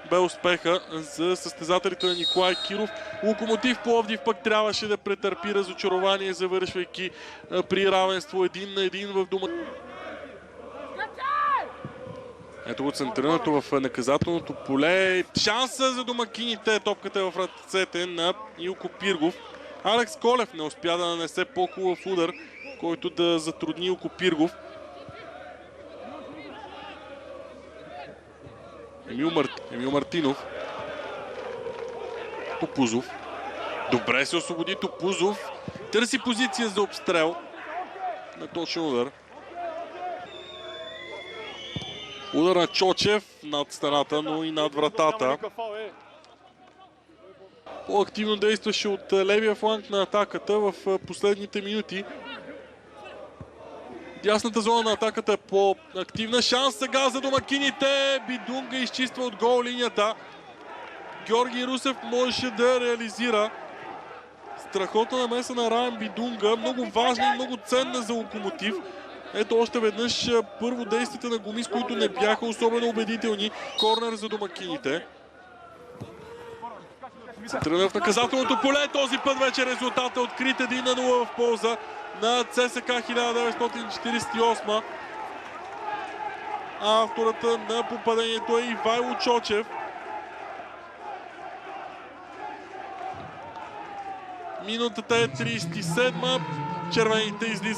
бе успеха за състезателите на Николай Киров. Локомотив Пловдив пък трябваше да претърпи разочарование, завършвайки при равенство 1-1 в дома. Ето го центрирането в наказателното поле. Шанса за домакините. Топката е в ръцете на Илко Пиргов. Алекс Колев не успя да нанесе по-хубав удар, който да затрудни Илко Пиргов. Емил Мартинов. Топузов. Добре се освободи Топузов. Търси позиция за обстрел. На точен удар. Удар на Чочев над стената, но и над вратата. По-активно действаше от левия фланг на атаката в последните минути. Дясната зона на атаката е по-активна. Шанс сега за домакините. Бидунга изчиства от гол линията. Георги Русев можеше да реализира страхотна намеса на Райан Бидунга. Много важна и много ценна за Локомотив. Ето още веднъж първо действията на Гомис, които не бяха особено убедителни. Корнер за домакините. Тръгна в наказателното поле. Този път вече резултат е открит 1-0 в полза на ЦСКА 1948. Автората на попадението е Ивайло Чочев. Минутата е 37. Червените излизат.